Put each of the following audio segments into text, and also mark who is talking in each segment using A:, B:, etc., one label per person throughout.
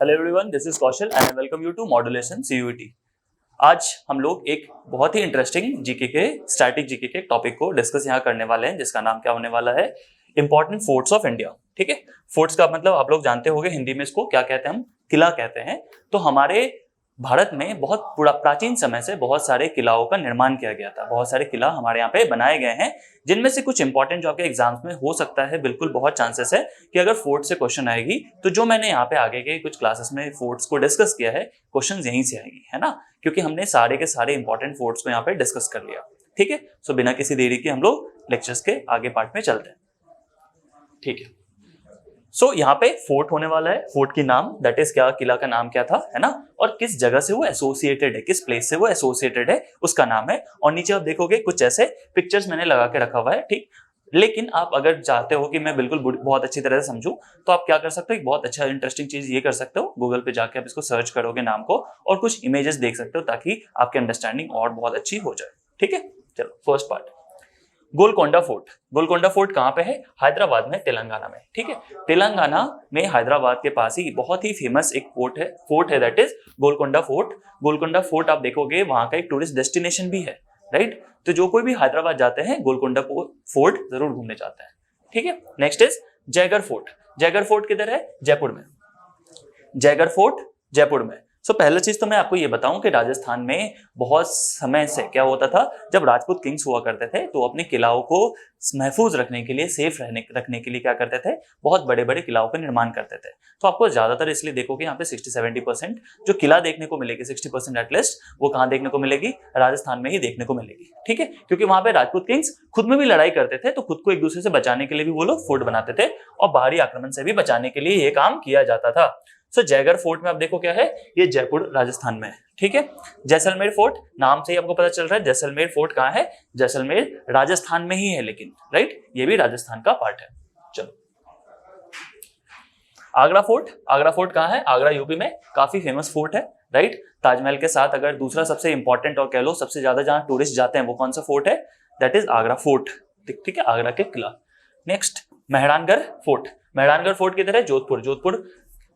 A: Hello everyone, this is Kaushal and I welcome you to modulation CUET. आज हम लोग एक बहुत ही इंटरेस्टिंग जीके के स्टैटिक जीके के टॉपिक को डिस्कस यहाँ करने वाले हैं, जिसका नाम क्या होने वाला है, इंपॉर्टेंट फोर्ट्स ऑफ इंडिया। ठीक है, फोर्ट्स का मतलब आप लोग जानते होंगे, हिंदी में इसको क्या कहते हैं, हम किला कहते हैं। तो हमारे भारत में बहुत प्राचीन समय से बहुत सारे किलाओं का निर्माण किया गया था, बहुत सारे किला हमारे यहाँ पे बनाए गए हैं, जिनमें से कुछ इंपॉर्टेंट जो आपके एग्जाम्स में हो सकता है, बिल्कुल बहुत चांसेस है कि अगर फोर्ट से क्वेश्चन आएगी तो जो मैंने यहाँ पे आगे के कुछ क्लासेस में फोर्ट्स को डिस्कस किया है, क्वेश्चन यहीं से आएगी, है ना, क्योंकि हमने सारे के सारे इंपॉर्टेंट फोर्ट्स को यहाँ पे डिस्कस कर लिया। ठीक है, सो बिना किसी देरी के हम लोग लेक्चर्स के आगे पार्ट में चलते हैं। ठीक है, सो यहाँ पे फोर्ट होने वाला है, फोर्ट की नाम दैट इज क्या, किला का नाम क्या था, है ना, और किस जगह से वो एसोसिएटेड है, किस प्लेस से वो एसोसिएटेड है, उसका नाम है। और नीचे आप देखोगे कुछ ऐसे पिक्चर्स मैंने लगा के रखा हुआ है। ठीक, लेकिन आप अगर चाहते हो कि मैं बिल्कुल बहुत अच्छी तरह से समझूं, तो आप क्या कर सकते हो, एक बहुत अच्छा इंटरेस्टिंग चीज ये कर सकते हो, गूगल पे जाके आप इसको सर्च करोगे नाम को और कुछ इमेजेस देख सकते हो, ताकि आपकी अंडरस्टैंडिंग और बहुत अच्छी हो जाए। ठीक है, चलो first part, Golconda fort. Golconda fort कहाँ पे है, हैदराबाद में, तेलंगाना में। ठीक है, तेलंगाना में हैदराबाद के पास ही बहुत ही फेमस एक फोर्ट है that is Golconda fort. Golconda fort आप देखोगे वहां का एक टूरिस्ट डेस्टिनेशन भी है, राइट। तो जो कोई भी हैदराबाद जाते हैं गोलकोंडा फोर्ट जरूर घूमने जाते हैं। ठीक है, next is Jaigarh fort. Jaigarh fort किधर है, जयपुर में। जयगढ़ फोर्ट जयपुर में। सो पहला चीज तो मैं आपको ये बताऊं कि राजस्थान में बहुत समय से क्या होता था, जब राजपूत किंग्स हुआ करते थे तो अपने किलाओं को महफूज रखने के लिए, सेफ रखने के लिए क्या करते थे, बहुत बड़े बड़े किलाओं का निर्माण करते थे। तो आपको ज्यादातर इसलिए देखोगे यहाँ पे 60-70% जो किला देखने को मिलेगी, 60% एटलीस्ट, वो कहाँ देखने को मिलेगी, राजस्थान में ही देखने को मिलेगी। ठीक है, क्योंकि वहां पे राजपूत किंग्स खुद में भी लड़ाई करते थे, तो खुद को एक दूसरे से बचाने के लिए भी वो लोग फोर्ट बनाते थे और बाहरी आक्रमण से भी बचाने के लिए ये काम किया जाता था। सो जयगढ़ फोर्ट में आप देखो क्या है, ये जयपुर राजस्थान में है। ठीक है, जैसलमेर फोर्ट, नाम से ही आपको पता चल रहा है जैसलमेर फोर्ट कहाँ है, जैसलमेर राजस्थान में ही है, लेकिन राइट, ये भी राजस्थान का पार्ट है। चलो, आगरा फोर्ट। आगरा फोर्ट कहाँ है, आगरा यूपी में, काफी फेमस फोर्ट है, राइट। ताजमहल के साथ अगर दूसरा सबसे इंपॉर्टेंट और कह लो सबसे ज्यादा जहां टूरिस्ट जाते हैं, वो कौन सा फोर्ट है, दैट इज आगरा फोर्ट। ठीक है, आगरा के किला। Next, Mehrangarh fort. Mehrangarh fort किधर है, जोधपुर। जोधपुर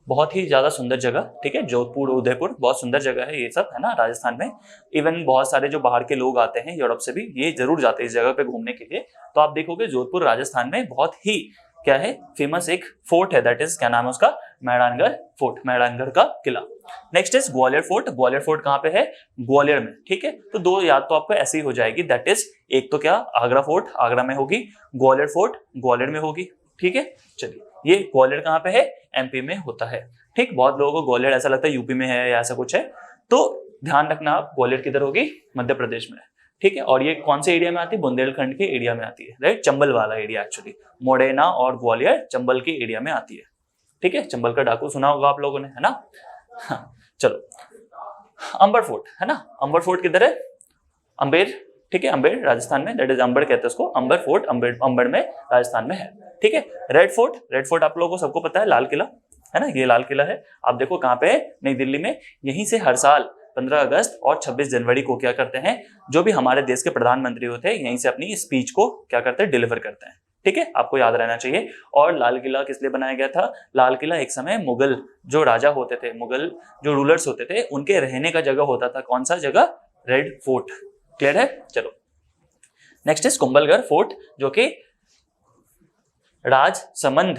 A: बहुत ही ज्यादा सुंदर जगह, ठीक है, जोधपुर, उदयपुर, बहुत सुंदर जगह है ये सब, है ना, राजस्थान में। इवन बहुत सारे जो बाहर के लोग आते हैं यूरोप से भी, ये जरूर जाते हैं इस जगह पे घूमने के लिए। तो आप देखोगे जोधपुर राजस्थान में बहुत ही क्या है, फेमस एक फोर्ट है, दैट इज क्या नाम है उसका, मेहरानगढ़ फोर्ट, मेहरानगढ़ का किला। Next is Gwalior fort. Gwalior fort कहाँ पे है, ग्वालियर में। ठीक है, तो दो याद तो आपको ऐसे ही हो जाएगी, दैट इज एक तो क्या, आगरा फोर्ट आगरा में होगी, ग्वालियर फोर्ट ग्वालियर में होगी। ठीक है, चलिए, ये ग्वालियर कहाँ पे है, एमपी में होता है। ठीक, बहुत लोगों को ग्वालियर ऐसा लगता है यूपी में है या ऐसा कुछ है, तो ध्यान रखना आप, ग्वालियर किधर होगी, मध्य प्रदेश में। ठीक है, और ये कौन से एरिया में आती है, बुंदेलखंड के एरिया में आती है, राइट, चंबल वाला एरिया एक्चुअली, मोडेना और ग्वालियर चंबल के एरिया में आती है। ठीक है, चंबल का डाकू सुना होगा आप लोगों ने, है ना। हाँ, चलो, अंबर फोर्ट, है ना, अंबर फोर्ट किधर है, अंबेर। ठीक है, अंबेर राजस्थान में, दैट इज अंबर कहते हैं उसको, अंबर फोर्ट अंबर में राजस्थान में है। ठीक है, रेड फोर्ट। रेड फोर्ट आप लोगों को सबको पता है, लाल किला, है ना, ये लाल किला है। आप देखो कहाँ पे है, नई दिल्ली में। यहीं से हर साल 15 अगस्त और 26 जनवरी को क्या करते हैं, जो भी हमारे देश के प्रधानमंत्री होते हैं, यहीं से अपनी स्पीच को क्या करते हैं, डिलीवर करते हैं। ठीक है, आपको याद रहना चाहिए। और लाल किला किस लिए बनाया गया था, लाल किला एक समय मुगल जो राजा होते थे, मुगल जो रूलर्स होते थे, उनके रहने का जगह होता था। कौन सा जगह, रेड फोर्ट। क्लियर है, चलो। नेक्स्ट इज कुंभलगढ़ फोर्ट, जो कि राजसमंद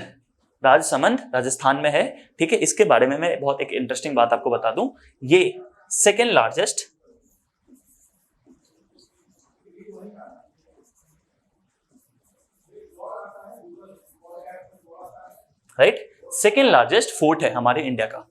A: राजस्थान में है। ठीक है, इसके बारे में मैं बहुत एक इंटरेस्टिंग बात आपको बता दूं, ये second largest second largest fort है हमारे इंडिया का।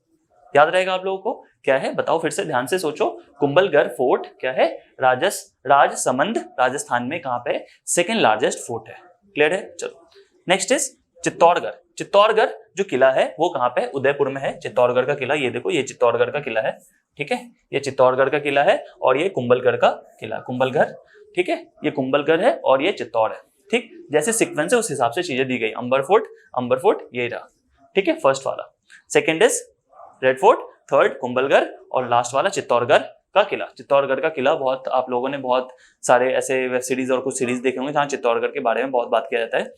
A: याद रहेगा आप लोगों को, क्या है बताओ, फिर से ध्यान से सोचो। कुंभलगढ़ फोर्ट क्या है, राजसमंद राजस्थान में कहां पे, सेकेंड लार्जेस्ट फोर्ट है। क्लियर है, चलो। Next is Chittorgarh. चित्तौड़गढ़ जो किला है वो कहां पे, उदयपुर में है। चित्तौड़गढ़ का किला, ये देखो, ये चित्तौड़गढ़ का किला है। ठीक है, ये चित्तौड़गढ़ का किला है और ये कुंभलगढ़ का किला, कुंभलगढ़। ठीक है, ये कुंभलगढ़ है और ये चित्तौड़ है। ठीक, जैसे सीक्वेंस है उस हिसाब से चीजें दी गई। अंबर फोर्ट ये रहा। ठीक है, फर्स्ट वाला। Second is red fort, third Kumbhalgarh और लास्ट वाला चित्तौड़गढ़ का किला। चित्तौड़गढ़ का किला बहुत, आप लोगों ने बहुत सारे ऐसे वेब सीरीज और कुछ सीरीज देखे होंगे जहां चित्तौड़गढ़ के बारे में बहुत बात किया जाता है।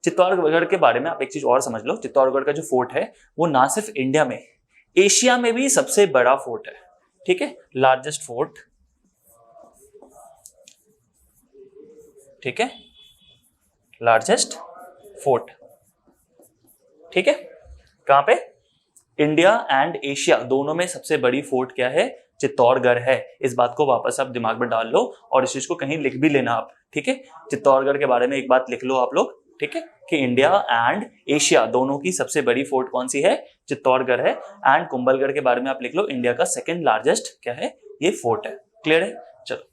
A: चित्तौड़गढ़ के बारे में आप एक चीज और समझ लो, चित्तौड़गढ़ का जो फोर्ट है वो ना सिर्फ इंडिया में एशिया में भी सबसे बड़ा फोर्ट है, ठीक है, लार्जेस्ट फोर्ट, ठीक है, लार्जेस्ट फोर्ट, ठीक है, कहां पे, इंडिया एंड एशिया दोनों में सबसे बड़ी फोर्ट क्या है, चित्तौड़गढ़ है। इस बात को वापस आप दिमाग में डाल लो और इस चीज को कहीं लिख भी लेना आप, ठीक है, चित्तौड़गढ़ के बारे में एक बात लिख लो आप लोग, ठीक है, कि इंडिया एंड एशिया दोनों की सबसे बड़ी फोर्ट कौन सी है, चित्तौड़गढ़ है। एंड कुंभलगढ़ के बारे में आप लिख लो, इंडिया का सेकंड लार्जेस्ट क्या है, ये फोर्ट है। क्लियर है? चलो,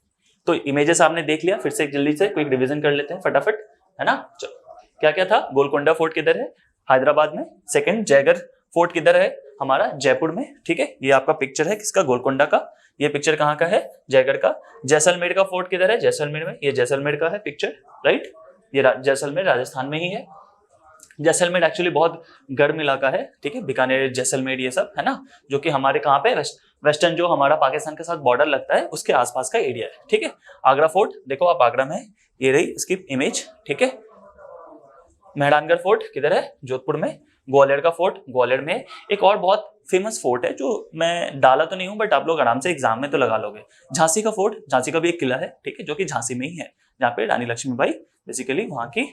A: तो इमेजेस आपने देख लिया, फिर से जल्दी से क्विक रिवीजन कर लेते हैं फटाफट, है ना। चलो, क्या क्या था, गोलकोंडा फोर्ट किधर है, हैदराबाद में। सेकंड, जयगढ़ फोर्ट किधर है, हमारा जयपुर में, ठीक है। ये आपका पिक्चर है किसका, गोलकोंडा का। ये पिक्चर कहाँ का है, जयगढ़ का। जैसलमेर का फोर्ट किधर है, जैसलमेर में। ये जैसलमेर का है पिक्चर, राइट। ये जैसलमेर राजस्थान में ही है। जैसलमेर एक्चुअली बहुत गर्म इलाका है, ठीक है, बीकानेर, जैसलमेर ये सब, है ना, जो कि हमारे कहाँ पे, वेस्टर्न जो हमारा पाकिस्तान के साथ बॉर्डर लगता है उसके आसपास का एरिया है, ठीक है। आगरा फोर्ट देखो आप, आगरा में, ये रही इसकी इमेज, ठीक है। मेहरानगढ़ फोर्ट किधर है, जोधपुर में। ग्वालियर का फोर्ट, ग्वालियर में। एक और बहुत फेमस फोर्ट है जो मैं डाला तो नहीं हूं बट आप लोग आराम से एग्जाम में तो लगा लोगे, झांसी का फोर्ट। झांसी का भी एक किला है, ठीक है, जो कि झांसी में ही है, जहाँ पे रानी लक्ष्मीबाई बेसिकली वहां की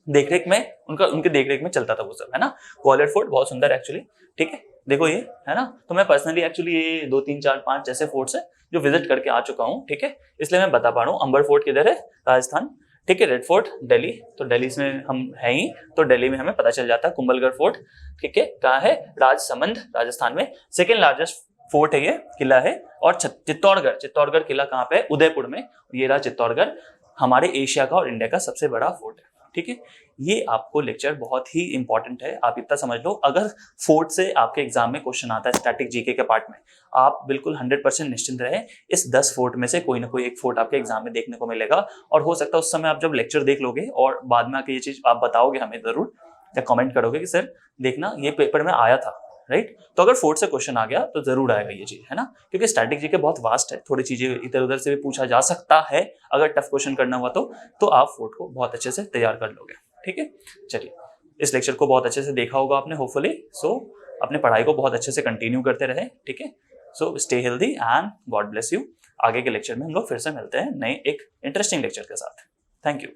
A: देखरेख में, उनके देखरेख में चलता था वो सब, है ना। ग्वालियर फोर्ट बहुत सुंदर एक्चुअली, ठीक है, देखो ये, है ना। तो मैं पर्सनली एक्चुअली ये 2 3 4 5 जैसे फोर्ट्स है जो विजिट करके आ चुका हूँ, ठीक है, इसलिए मैं बता पा रहा हूँ। अंबर फोर्ट किधर है, राजस्थान, ठीक है। रेड फोर्ट दिल्ली, तो दिल्ली में हम है ही, तो दिल्ली में हमें पता चल जाता है। कुंभलगढ़ फोर्ट, ठीक है, कहाँ है, राजसमंद, राजस्थान में। सेकेंड लार्जेस्ट फोर्ट है ये, किला है। और चित्तौड़गढ़ किला कहाँ पे है, उदयपुर में। ये रहा चित्तौड़गढ़, हमारे एशिया का और इंडिया का सबसे बड़ा फोर्ट है, ठीक है। ये आपको लेक्चर बहुत ही इंपॉर्टेंट है, आप इतना समझ लो। अगर फोर्ट से आपके एग्जाम में क्वेश्चन आता है स्टैटिक जीके के पार्ट में, आप बिल्कुल 100% निश्चिंत रहे, इस 10 फोर्ट में से कोई ना कोई एक फोर्ट आपके एग्जाम में देखने को मिलेगा। और हो सकता है उस समय आप जब लेक्चर देख लोगे और बाद में आके ये चीज आप बताओगे हमें जरूर, या कमेंट करोगे कि सर देखना ये पेपर में आया था, राइट। तो अगर फोर्ट से क्वेश्चन आ गया तो जरूर आएगा ये चीज, है ना, क्योंकि स्टैटिक जीके बहुत वास्ट है, थोड़ी चीजें इधर उधर से भी पूछा जा सकता है। अगर टफ क्वेश्चन करना हुआ तो आप फोर्ट को बहुत अच्छे से तैयार कर लोगे, ठीक है। चलिए, इस लेक्चर को बहुत अच्छे से देखा होगा आपने होपफुली। सो अपने पढ़ाई को बहुत अच्छे से कंटिन्यू करते रहे, ठीक है। So stay healthy and God bless you. आगे के लेक्चर में हम लोग फिर से मिलते हैं नए एक इंटरेस्टिंग लेक्चर के साथ। Thank you.